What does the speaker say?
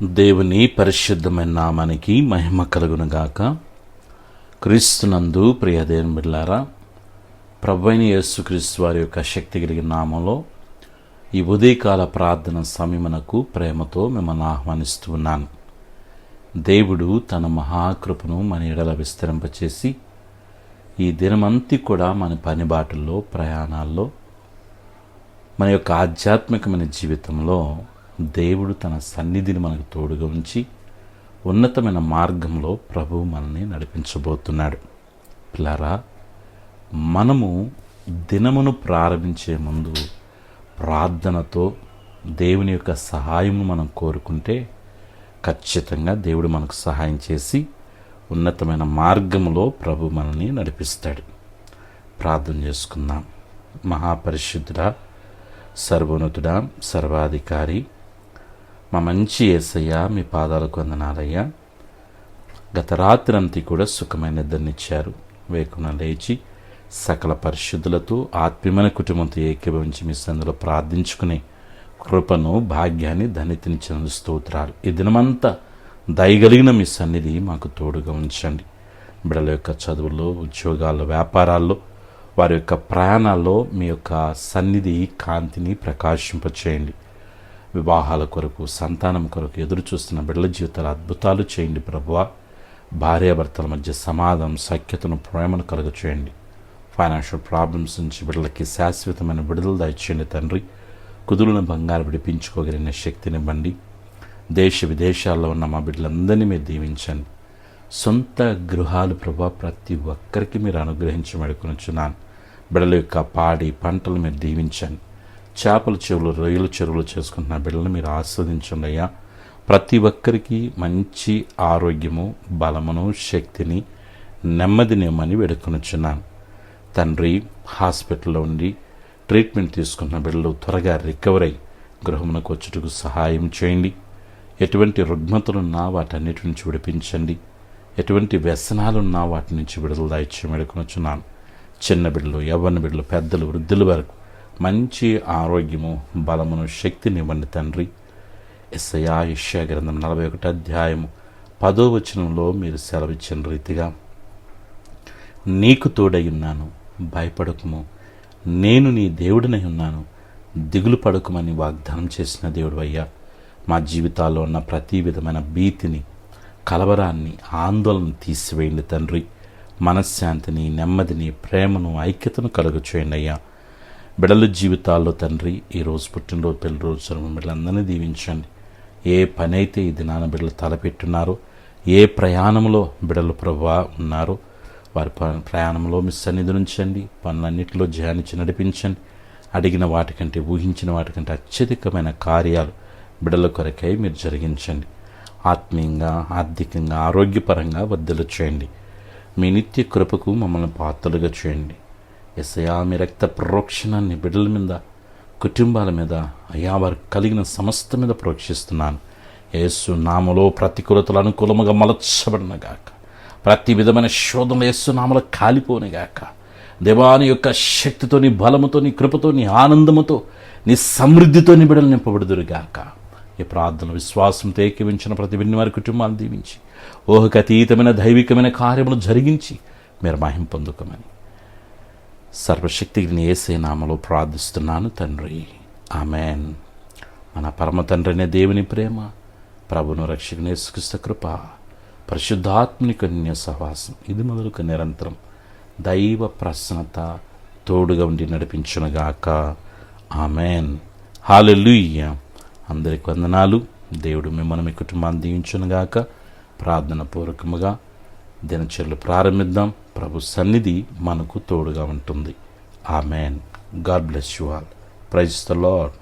దేవుని పరిశుద్ధమైన నామానికి మహిమ కలుగునుగాక. క్రీస్తునందు ప్రియ దేవుని బిడ్డలారా, ప్రభువైన యేసుక్రీస్తు వారి యొక్క శక్తి కలిగిన నామంలో ఈ ఉదయకాల ప్రార్థన సమయమునకు ప్రేమతో మిమ్మల్ని ఆహ్వానిస్తూ ఉన్నాను. దేవుడు తన మహాకృపను మన ఎడల విస్తరింపచేసి ఈ దినమంతా కూడా మన పని బాటల్లో, ప్రయాణాల్లో, మన యొక్క ఆధ్యాత్మికమైన జీవితంలో దేవుడు తన సన్నిధిని మనకు తోడుగా ఉంచి ఉన్నతమైన మార్గంలో ప్రభువు మనల్ని నడిపించబోతున్నాడు. పిల్లారా, మనము దినమును ప్రారంభించే ముందు ప్రార్థనతో దేవుని యొక్క సహాయం మనం కోరుకుంటే ఖచ్చితంగా దేవుడు మనకు సహాయం చేసి ఉన్నతమైన మార్గంలో ప్రభు మనల్ని నడిపిస్తాడు. ప్రార్థన చేసుకుందాం. మహాపరిశుద్ధుడా, సర్వోన్నతుడా, సర్వాధికారి, మా మంచి యేసయ్య, మీ పాదాలకు వందనాలయ్యా. గత రాత్రంతా కూడా సుఖమైన నిద్రనిచ్చారు. వేకున లేచి సకల పరిశుద్ధులతో ఆత్మీయమైన కుటుంబంతో ఏకీభవించి మీ సన్నిధిలో ప్రార్థించుకునే కృపను, భాగ్యాన్ని, ధన్యతనిచ్చినందుకు స్తోత్రాలు. ఈ దినమంతా దయగలిగిన మీ సన్నిధి మాకు తోడుగా ఉంచండి. బిడ్డల యొక్క చదువుల్లో, ఉద్యోగాల్లో, వ్యాపారాల్లో, వారి యొక్క ప్రయాణాల్లో మీ యొక్క సన్నిధి కాంతిని ప్రకాశింపచేయండి. వివాహాల కొరకు, సంతానం కొరకు ఎదురు చూస్తున్న బిడ్డల జీవితాలు అద్భుతాలు చేయండి ప్రభువా. భార్యాభర్తల మధ్య సమాధానం, సఖ్యతను, ప్రేమను కలుగ చేయండి. ఫైనాన్షియల్ ప్రాబ్లమ్స్ నుంచి బిడ్డలకి శాశ్వతమైన విడుదల దయచేయండి తండ్రి. కుదురులను బంగారు విడిపించుకోగలిగిన శక్తినివ్వండి. దేశ విదేశాల్లో ఉన్న మా బిడ్డలందరినీ మీరు దీవించండి. సొంత గృహాలు ప్రభా ప్రతి ఒక్కరికి మీరు అనుగ్రహించి వేడుకొనుచున్నాను. బిడ్డల యొక్క పాడి పంటలు మీరు దీవించండి. చేపల చెరువులు, రొయ్యల చెరువులు చేసుకుంటున్న బిడ్డలను మీరు ఆస్వాదించండి అయ్యా. ప్రతి ఒక్కరికి మంచి ఆరోగ్యము, బలమును, శక్తిని, నెమ్మదినివ్వమని వేడుకొనుచున్నాను తండ్రి. హాస్పిటల్లో ఉండి ట్రీట్మెంట్ తీసుకున్న బిడ్డలు త్వరగా రికవర్ అయ్యి గృహమునకు వచ్చుటకు సహాయం చేయండి. ఎటువంటి రుగ్మతలున్నా వాటన్నిటి నుంచి విడిపించండి. ఎటువంటి వ్యసనాలున్నా వాటి నుంచి విడుదల దాయిచ్చి వేడుకొనుచున్నాను. చిన్న బిడ్డలు, యవ్వన బిడ్డలు, పెద్దలు, వృద్ధుల వరకు మంచి ఆరోగ్యము, బలమును, శక్తిని ఇవ్వండి తండ్రి. యెషయా గ్రంథం 41 అధ్యాయము 10వ వచనంలో మీరు సెలవిచ్చిన రీతిగా నీకు తోడై ఉన్నాను, భయపడకుము, నేను నీ దేవుడినై ఉన్నాను, దిగులు పడకుమని వాగ్దానం చేసిన దేవుడు అయ్యా. మా జీవితాల్లో ఉన్న ప్రతి విధమైన భీతిని, కలవరాన్ని, ఆందోళన తీసివేయండి తండ్రి. మనశ్శాంతిని, నెమ్మదిని, ప్రేమను, ఐక్యతను కలుగ చేయండి అయ్యా. బిడ్డల జీవితాల్లో తండ్రి ఈరోజు పుట్టినరోజు, పెళ్లి రోజు బిడ్డలందరినీ దీవించండి. ఏ పని అయితే ఈ దినాన బిడ్డలు తలపెట్టున్నారో, ఏ ప్రయాణంలో బిడ్డలు ప్రభువా ఉన్నారో వారి ప్రయాణంలో మీ సన్నిధి ఉంచండి. పనులన్నింటిలో జయానిచ్చి నడిపించండి. అడిగిన వాటికంటే, ఊహించిన వాటికంటే అత్యధికమైన కార్యాలు బిడ్డల కొరకై మీరు జరిగించండి. ఆత్మీయంగా, ఆర్థికంగా, ఆరోగ్యపరంగా వర్ధలు చేయండి. మీ నిత్య కృపకు మమ్మల్ని పాత్రలుగా చేయండి. యెషయా, మీ రక్త ప్రోక్షణాన్ని బిడ్డల మీద, కుటుంబాల మీద, అయ్యా వారికి కలిగిన సమస్త మీద ప్రోక్షిస్తున్నాను. యేసు నామలో ప్రతికూలతలు అనుకూలముగా మలచబడినగాక. ప్రతి విధమైన శోధనలు యేసు నామలో కాలిపోనిగాక. దేవాని యొక్క శక్తితో, నీ బలముతో, నీ కృపతో, నీ ఆనందముతో, నీ సమృద్ధితో నీ బిడ్డలు నింపబడుదురుగాక. ఈ ప్రార్థన విశ్వాసంతో ఏకీవించిన ప్రతి బిడ్డ వారి కుటుంబాన్ని దీవించి ఊహకు అతీతమైన దైవికమైన కార్యములు జరిగించి మీరు మహిమ పొందుకోమని సర్వశక్తిని యేసే నామములో ప్రార్థిస్తున్నాను తండ్రి. ఆమెన్. మన పరమ తండ్రి అనే దేవుని ప్రేమ, ప్రభును రక్షకుని యేసుక్రీస్తు కృప, పరిశుద్ధాత్మని కన్య సహవాసం ఇది మొదలుకు నిరంతరం దైవ ప్రసన్నత తోడుగా ఉండి నడిపించునుగాక. ఆమెన్. హల్లెలూయా. అందరికి వందనాలు. దేవుడు మిమ్మల్ని, మీ కుటుంబాన్ని దీవించునుగాక. ప్రార్థన పూర్వకముగా దినచర్యలు ప్రారంభిద్దాం. ప్రభు సన్నిధి మనకు తోడుగా ఉంటుంది. Amen. God bless you all. Praise the lord.